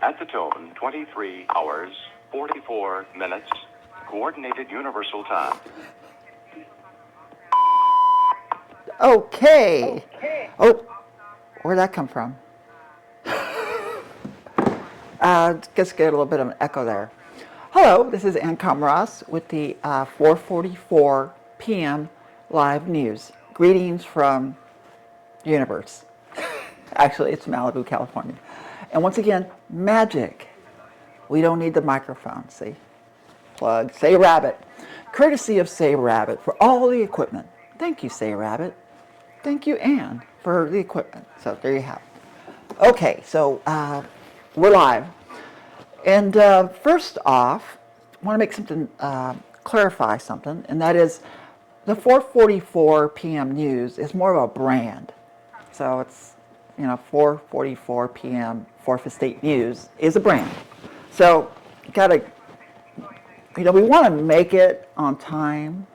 At the tone, 23 hours, 44 minutes, Coordinated Universal Time. Okay. Oh, where'd that come from? Just get a little bit of an echo there. Hello, this is Annestacia Komarovsk with the 4:44 p.m. live news. Greetings from the universe. Actually, it's Malibu, California. And once again, magic. We don't need the microphone, see? Plug, Say Rabbit. Courtesy of Say Rabbit for all the equipment. Thank you, Say Rabbit. Thank you, Ann, for the equipment. So there you have it. Okay, so we're live. And first off, I want to make something, clarify something, and that is the 4:44 p.m. news is more of a brand. So it's, 4:44 p.m. 4th Estate News is a brand. So you gotta, we want to make it on time,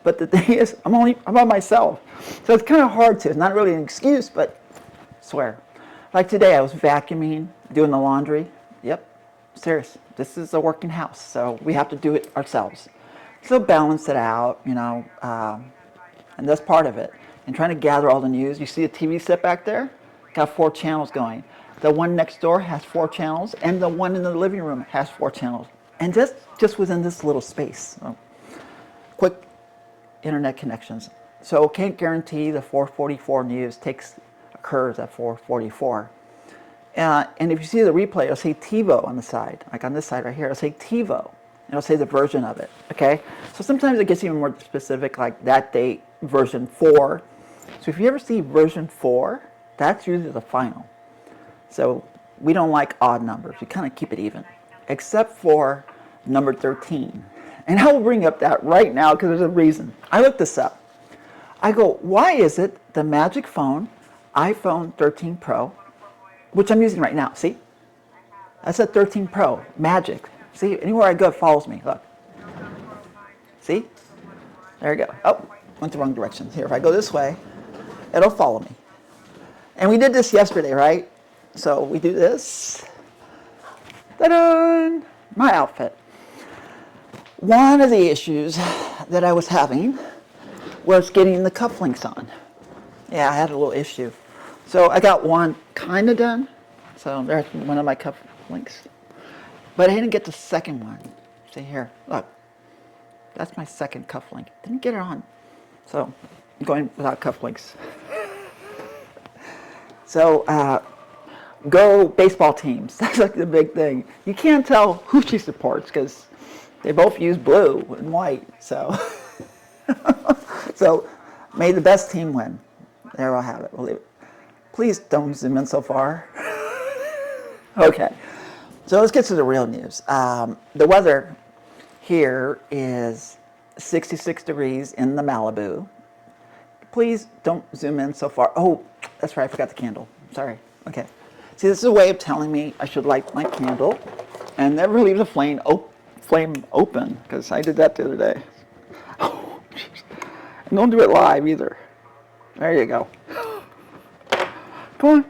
but the thing is, I'm by myself. So it's kind of hard to, it's not really an excuse, but I swear. Like today, I was vacuuming, doing the laundry. Yep, serious. This is a working house, so we have to do it ourselves. So balance it out, and that's part of it. And trying to gather all the news. You see the TV set back there? Got 4 channels going. The one next door has 4 channels, and the one in the living room has 4 channels. And just within this little space. So, quick internet connections. So can't guarantee the 4:44 news occurs at 4:44. And if you see the replay, it'll say TiVo on the side. Like on this side right here, it'll say TiVo. And it'll say the version of it, okay? So sometimes it gets even more specific, like that date, version 4. So if you ever see version 4, that's usually the final. So we don't like odd numbers. We kind of keep it even, except for number 13. And I will bring up that right now because there's a reason. I looked this up. I go, why is it the magic phone, iPhone 13 Pro, which I'm using right now, see? I said 13 Pro, magic. See, anywhere I go, it follows me, look. See? There you go. Oh, went the wrong direction. Here, if I go this way, it'll follow me. And we did this yesterday, right? So we do this. Ta-da! My outfit. One of the issues that I was having was getting the cufflinks on. Yeah, I had a little issue. So I got one kind of done. So there's one of my cufflinks. But I didn't get the second one. See here, look. That's my second cufflink. Didn't get it on. So I'm going without cufflinks. So go baseball teams. That's like the big thing. You can't tell who she supports because they both use blue and white. So, so may the best team win. There, I'll have it. We'll leave it. Please don't zoom in so far. Okay. So let's get to the real news. The weather here is 66 degrees in the Malibu. Please don't zoom in so far. Oh, that's right, I forgot the candle. Sorry. Okay. See, this is a way of telling me I should light my candle and never leave the flame open, because I did that the other day. Oh, and don't do it live either. There you go. Come on.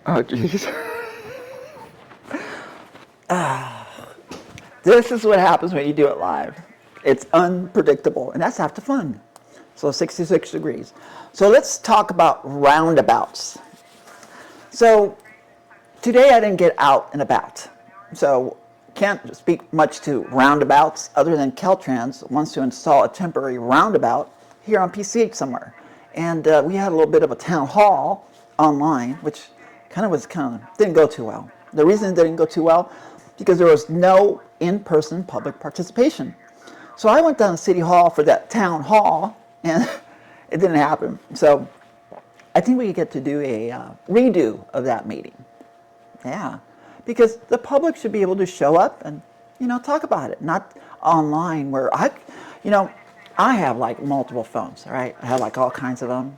Oh, jeez. This is what happens when you do it live. It's unpredictable, and that's half the fun. So 66 degrees. So let's talk about roundabouts. So today I didn't get out and about. So can't speak much to roundabouts other than Caltrans wants to install a temporary roundabout here on PCH somewhere. And we had a little bit of a town hall online, which didn't go too well. The reason it didn't go too well, because there was no in-person public participation. So I went down to City Hall for that town hall, and it didn't happen. So I think we get to do a redo of that meeting. Yeah, because the public should be able to show up and, talk about it, not online where I have like multiple phones, right? I have like all kinds of them,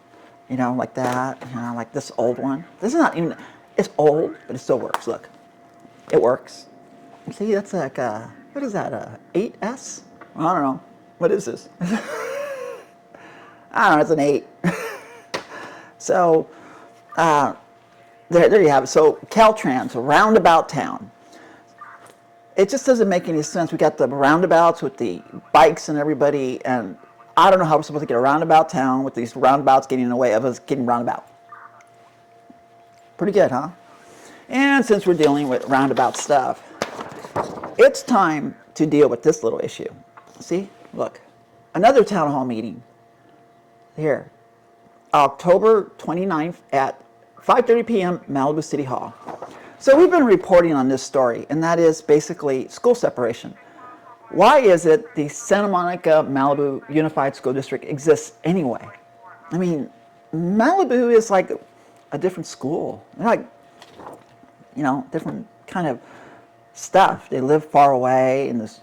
like that, like this old one. This is not even, it's old, but it still works. Look, it works. See, that's like what is that, a 8S? I don't know. What is this? I don't know, it's an 8. So, there you have it. So Caltrans, roundabout town. It just doesn't make any sense. We got the roundabouts with the bikes and everybody, and I don't know how we're supposed to get a roundabout town with these roundabouts getting in the way of us getting roundabout. Pretty good, huh? And since we're dealing with roundabout stuff, it's time to deal with this little issue. See, look, another town hall meeting here, October 29th at 5:30 p.m. Malibu City Hall. So we've been reporting on this story, and that is basically school separation. Why is it the Santa Monica Malibu Unified School District exists anyway? I mean, Malibu is like a different school. They're like, you know, different kind of stuff. They live far away in this,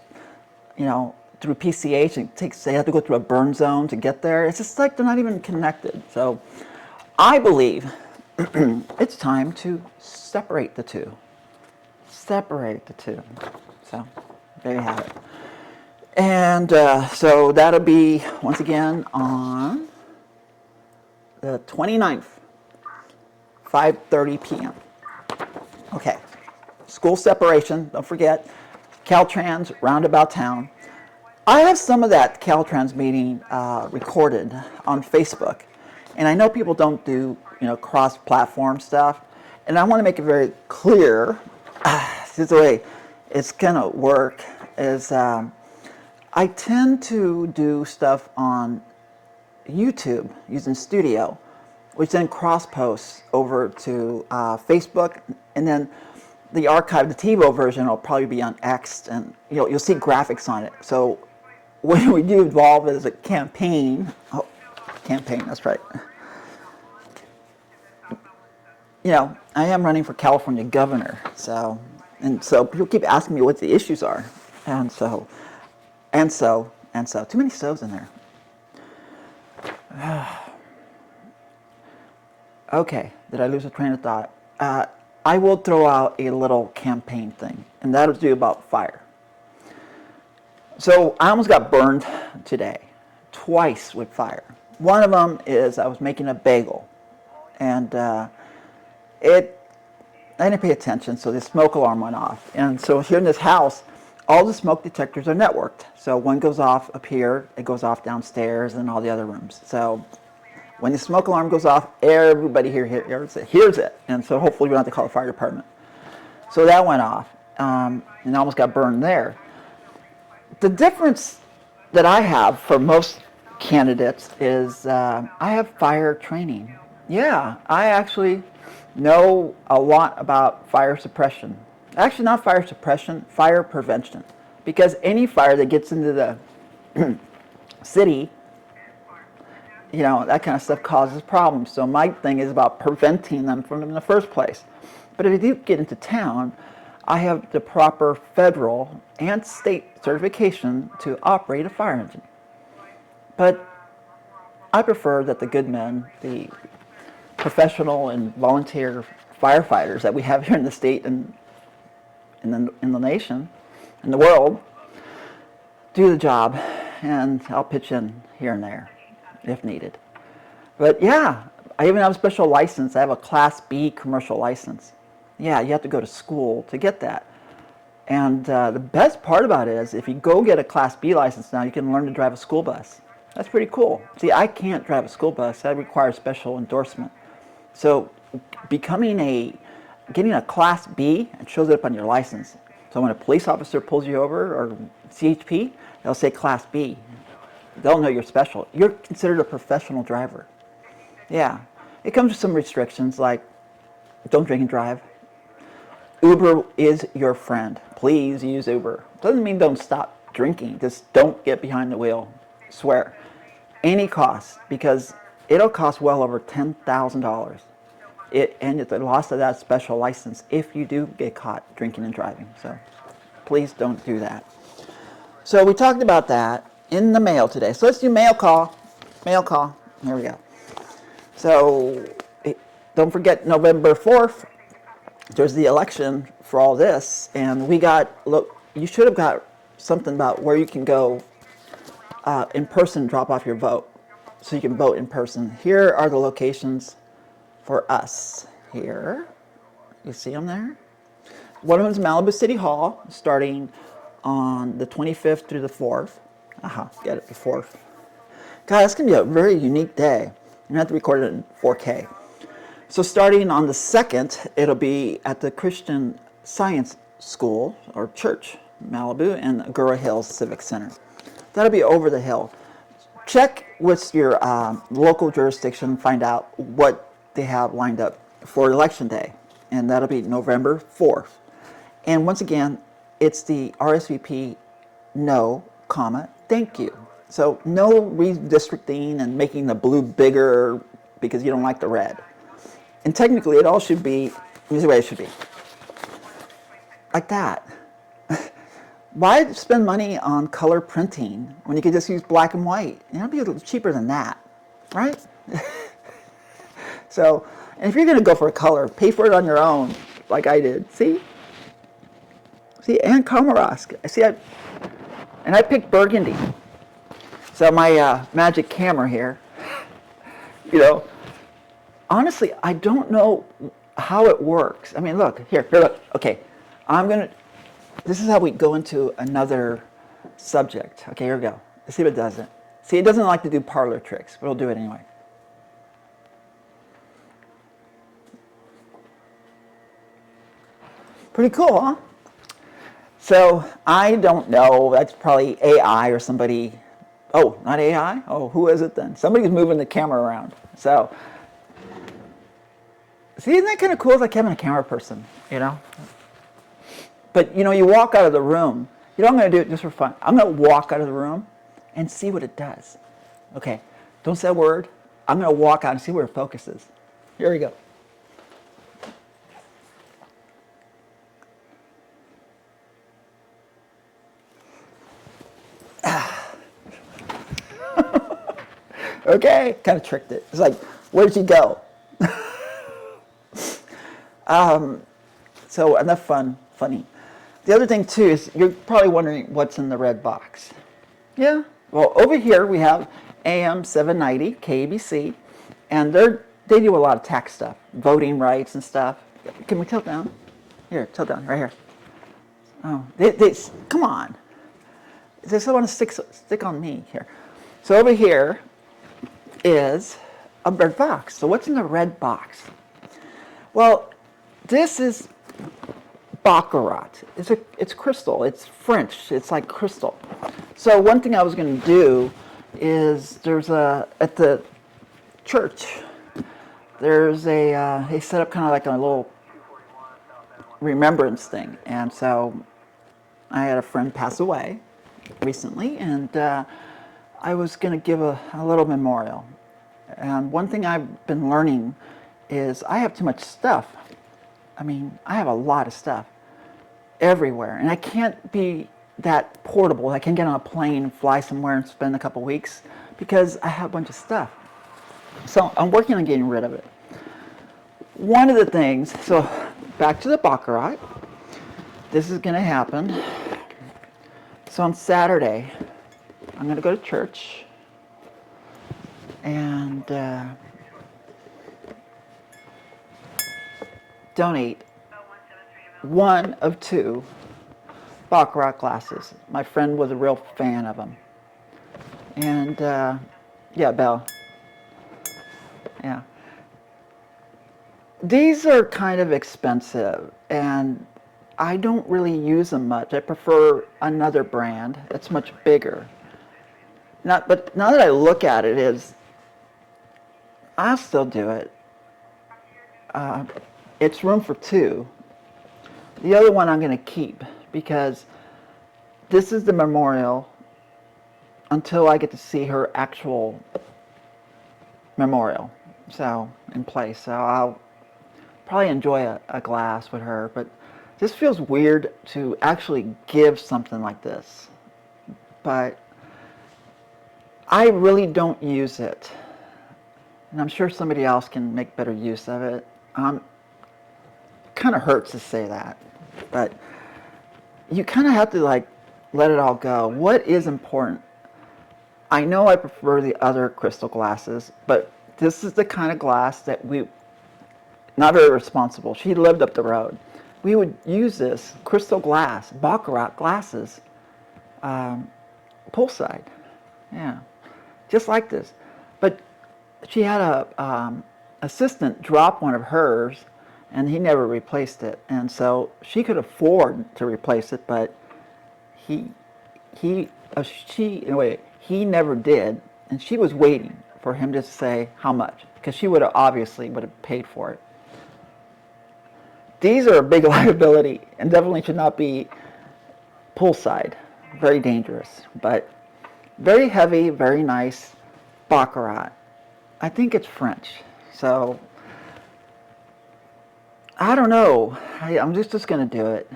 you know, through PCH. They have to go through a burn zone to get there. It's just like they're not even connected. So I believe it's time to separate the two. Separate the two. So there you have it. And so that'll be, once again, on the 29th, 5:30 p.m. Okay. School separation, don't forget. Caltrans, roundabout town. I have some of that Caltrans meeting recorded on Facebook. And I know people don't do, you know, cross-platform stuff. And I want to make it very clear, this is the way it's going to work, is I tend to do stuff on YouTube using Studio, which then cross-posts over to Facebook, and then the archive, the TiVo version, will probably be on X, and you'll see graphics on it. So when we do evolve it as a campaign, that's right. You know, I am running for California governor, so people keep asking me what the issues are, and so, too many stoves in there. Okay, did I lose a train of thought? I will throw out a little campaign thing, and that'll do about fire. So I almost got burned today, twice with fire. One of them is I was making a bagel, and I didn't pay attention, so the smoke alarm went off. And so here in this house, all the smoke detectors are networked. So one goes off up here, it goes off downstairs, and all the other rooms. So when the smoke alarm goes off, everybody here hears it. And so hopefully we don't have to call the fire department. So that went off, and I almost got burned there. The difference that I have for most candidates is I have fire training. Yeah, I actually know a lot about fire suppression. Actually, not fire suppression, fire prevention. Because any fire that gets into the city, you know, that kind of stuff causes problems. So my thing is about preventing them from them in the first place. But if you do get into town, I have the proper federal and state certification to operate a fire engine. But I prefer that the good men, the professional and volunteer firefighters that we have here in the state and in the nation, in the world, do the job, and I'll pitch in here and there if needed. But yeah, I even have a special license. I have a Class B commercial license. Yeah, you have to go to school to get that. And the best part about it is if you go get a Class B license now, you can learn to drive a school bus. That's pretty cool. See, I can't drive a school bus. That requires special endorsement. So getting a Class B, it shows it up on your license. So when a police officer pulls you over, or CHP, they'll say Class B. They'll know you're special. You're considered a professional driver. Yeah. It comes with some restrictions like don't drink and drive. Uber is your friend. Please use Uber. Doesn't mean don't stop drinking. Just don't get behind the wheel. Swear. Any cost, because it'll cost well over $10,000. And it's the loss of that special license if you do get caught drinking and driving. So please don't do that. So we talked about that in the mail today. So let's do mail call. Mail call. Here we go. So don't forget November 4th, there's the election for all this. And you should have got something about where you can go in person, drop off your vote. So you can vote in person. Here are the locations for us here. You see them there? One of them is Malibu City Hall, starting on the 25th through the 4th. Get it, the 4th. God, it's going to be a very unique day. I'm going to have to record it in 4K. So starting on the 2nd, it'll be at the Christian Science School, or Church, Malibu, and Agoura Hills Civic Center. That'll be over the hill. Check with your local jurisdiction, find out what they have lined up for Election Day, and that'll be November 4th. And once again, it's the RSVP no, thank you. So no redistricting and making the blue bigger because you don't like the red. And technically, it all should be, here's the way it should be. Like that. Why spend money on color printing when you could just use black and white? It'll be a little cheaper than that, right? So, and if you're going to go for a color, pay for it on your own, like I did. See, Ann Komarovsk. And I picked burgundy. So my magic camera here, honestly, I don't know how it works. I mean, look, here, look. Okay, this is how we go into another subject. Okay, here we go. Let's see if it does it. See, it doesn't like to do parlor tricks, but it'll do it anyway. Pretty cool, huh? So, I don't know. That's probably AI or somebody. Oh, not AI? Oh, who is it then? Somebody's moving the camera around. So, see, isn't that kind of cool? It's like having a camera person, But, you walk out of the room. I'm going to do it just for fun. I'm going to walk out of the room and see what it does. Okay, don't say a word. I'm going to walk out and see where it focuses. Here we go. Okay, kind of tricked it. It's like, where'd you go? So enough funny. The other thing too is you're probably wondering what's in the red box. Yeah. Well, over here we have AM 790 KABC, and they do a lot of tax stuff, voting rights and stuff. Can we tilt down? Here, tilt down right here. Oh, they come on. They still want to stick on me here. So over here is a red box. So what's in the red box? Well, this is baccarat. It's crystal. It's French. It's like crystal. So one thing I was going to do is at the church, there's they set up kind of like a little remembrance thing. And so I had a friend pass away recently, and I was going to give a little memorial. And one thing I've been learning is I have too much stuff. I mean, I have a lot of stuff everywhere, and I can't be that portable. I can't get on a plane, fly somewhere, and spend a couple weeks because I have a bunch of stuff. So I'm working on getting rid of it. One of the things, so back to the baccarat. This is going to happen. So on Saturday, I'm going to go to church and donate one of two baccarat glasses. My friend was a real fan of them. And yeah, Belle. Yeah. These are kind of expensive, and I don't really use them much. I prefer another brand that's much bigger. But now that I look at it, I'll still do it. It's room for two. The other one I'm going to keep because this is the memorial until I get to see her actual memorial. So in place. So I'll probably enjoy a glass with her, but this feels weird to actually give something like this. But I really don't use it. And I'm sure somebody else can make better use of it. Kind of hurts to say that, but you kind of have to let it all go. What is important? I know I prefer the other crystal glasses, but this is the kind of glass that not very responsible. She lived up the road. We would use this crystal glass, baccarat glasses, poolside. Yeah, just like this. But she had a assistant drop one of hers, and he never replaced it. And so she could afford to replace it, but he never did, and she was waiting for him to say how much, because she would have paid for it. These are a big liability and definitely should not be poolside. Very dangerous, but very heavy, very nice baccarat. I think it's French, so I don't know. I'm just going to do it.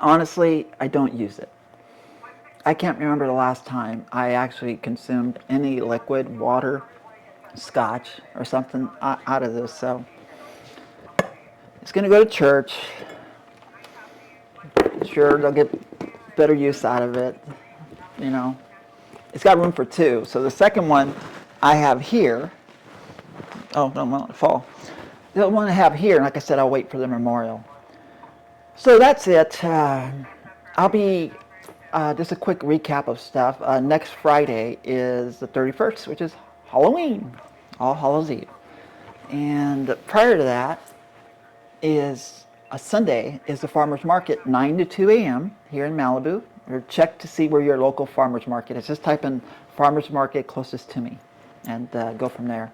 Honestly, I don't use it. I can't remember the last time I actually consumed any liquid, water, scotch, or something out of this. So it's going to go to church. Sure, they'll get better use out of it. You know, it's got room for two. So the second one I have here. Oh, don't want it to fall. The one I have here, like I said, I'll wait for the memorial. So that's it. I'll be just a quick recap of stuff. Next Friday is the 31st, which is Halloween, All Hallows Eve. And prior to that is a Sunday is the farmers market, 9 to 2 a.m. here in Malibu. Or check to see where your local farmers market is. Just type in farmers market closest to me and go from there.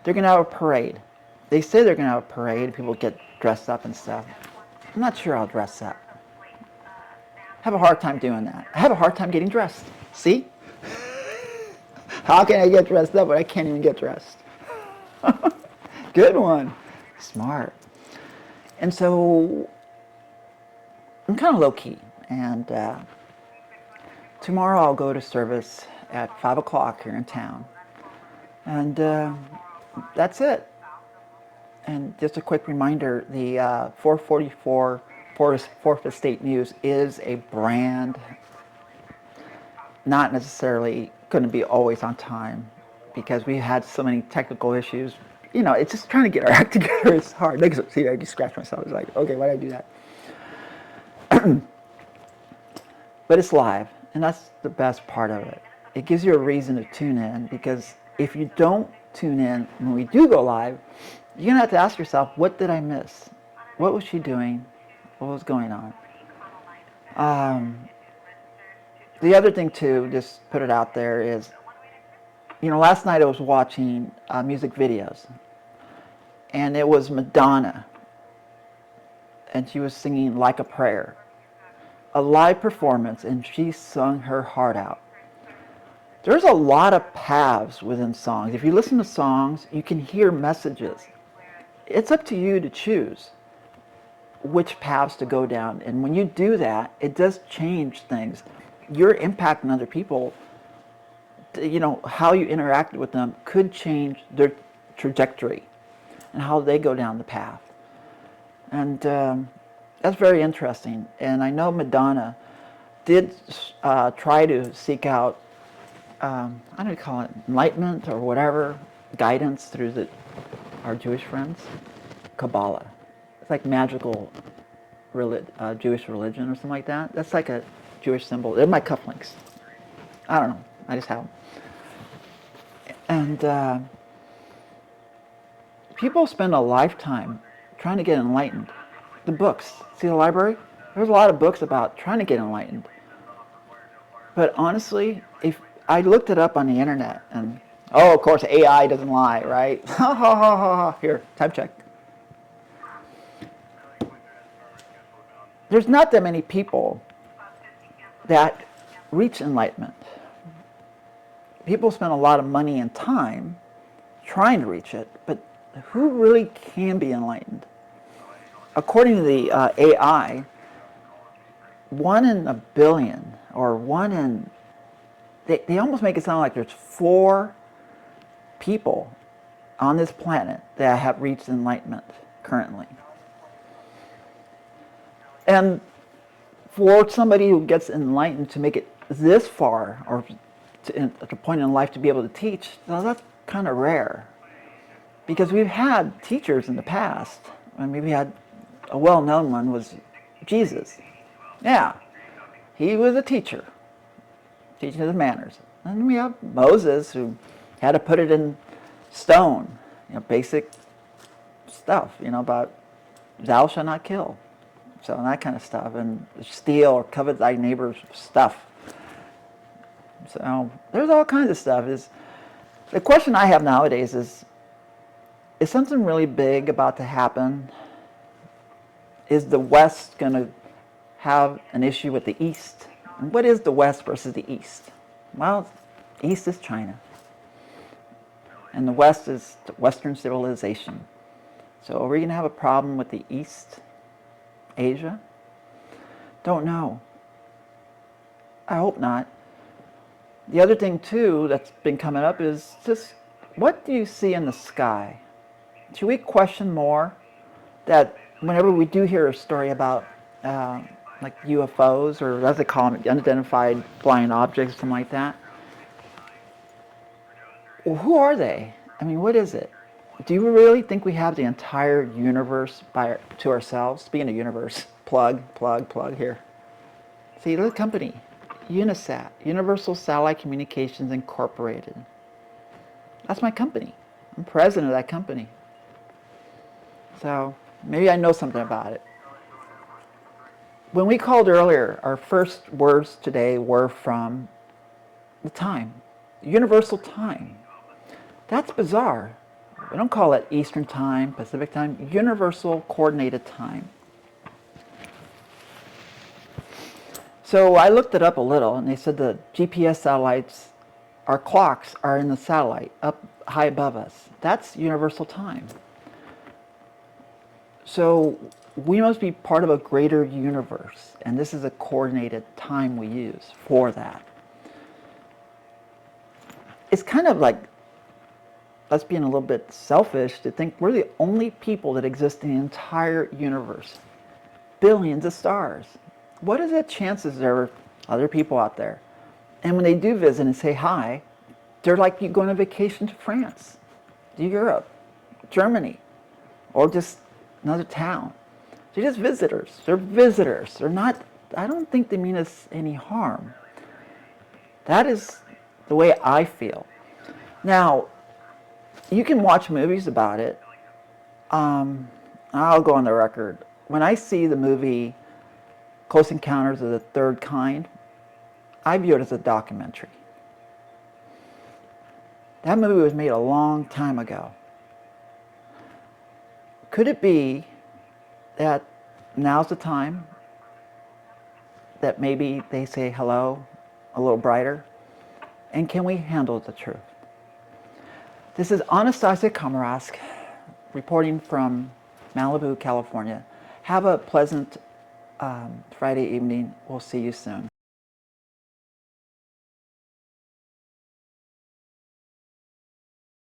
They're going to have a parade. They say they're going to have a parade. People get dressed up and stuff. I'm not sure I'll dress up. I have a hard time doing that. I have a hard time getting dressed. See? How can I get dressed up when I can't even get dressed? Good one. Smart. And so I'm kind of low-key. And tomorrow I'll go to service at 5 o'clock here in town. And that's it. And just a quick reminder, the 444 Fourth Estate News is a brand, not necessarily going to be always on time because we had so many technical issues. You know, it's just trying to get our act together. It's hard. See, I just scratched myself. It's like, okay, why did I do that? But it's live, and that's the best part of it. It gives you a reason to tune in, because if you don't tune in when we do go live, you're going to have to ask yourself, what did I miss? What was she doing? What was going on? The other thing too, just put it out there, is, you know, last night I was watching music videos, and it was Madonna, and she was singing Like a Prayer, a live performance, and she sung her heart out. There's a lot of paths within songs. If you listen to songs, you can hear messages. It's up to you to choose which paths to go down. And when you do that, it does change things. Your impact on other people, you know, how you interacted with them could change their trajectory and how they go down the path. And that's very interesting. And I know Madonna did try to seek out, I don't call it enlightenment or whatever, guidance through our Jewish friends, Kabbalah. It's like magical Jewish religion or something like that. That's like a Jewish symbol. They're my cufflinks. I don't know. I just have them. And people spend a lifetime trying to get enlightened. The books. See the library? There's a lot of books about trying to get enlightened. But honestly, if I looked it up on the internet, and of course AI doesn't lie, right? Ha ha ha ha ha. Here, time check. There's not that many people that reach enlightenment. People spend a lot of money and time trying to reach it, but who really can be enlightened? According to the AI, 1 in a billion, or 1 in... They almost make it sound like there's 4 people on this planet that have reached enlightenment currently. And for somebody who gets enlightened to make it this far, or to a point in life to be able to teach, well, that's kind of rare. Because we've had teachers in the past. I mean, we had a well-known one was Jesus. Yeah, he was a teacher, teaching the manners. And we have Moses, who had to put it in stone, basic stuff, about thou shalt not kill. So that kind of stuff, and steal or covet thy neighbor's stuff. So there's all kinds of stuff. The question I have nowadays is something really big about to happen? Is the West going to have an issue with the East? And what is the West versus the East? Well, East is China. And the West is Western civilization. So are we going to have a problem with the East? Asia? Don't know. I hope not. The other thing, too, that's been coming up is just, what do you see in the sky? Should we question more that whenever we do hear a story about like UFOs, or as they call them, unidentified flying objects, something like that, well, who are they? I mean, what is it? Do you really think we have the entire universe to ourselves? Speaking of universe, plug here. See, the company, UNISAT, Universal Satellite Communications Incorporated. That's my company. I'm president of that company. So maybe I know something about it. When we called earlier, our first words today were from the time, universal time. That's bizarre. We don't call it Eastern Time, Pacific Time, Universal Coordinated Time. So I looked it up a little, and they said the GPS satellites, our clocks are in the satellite, up high above us. That's universal time. So we must be part of a greater universe, and this is a coordinated time we use for that. It's kind of like us being a little bit selfish to think we're the only people that exist in the entire universe. Billions of stars. What is the chances there are other people out there? And when they do visit and say hi, they're like you going on vacation to France, to Europe, Germany, or just another town. They're just visitors. They're visitors. They're not, I don't think they mean us any harm. That is the way I feel. Now, you can watch movies about it. I'll go on the record. When I see the movie Close Encounters of the Third Kind, I view it as a documentary. That movie was made a long time ago. Could it be that now's the time that maybe they say hello a little brighter? And can we handle the truth? This is Annestacia Komarovsk reporting from Malibu, California. Have a pleasant Friday evening. We'll see you soon.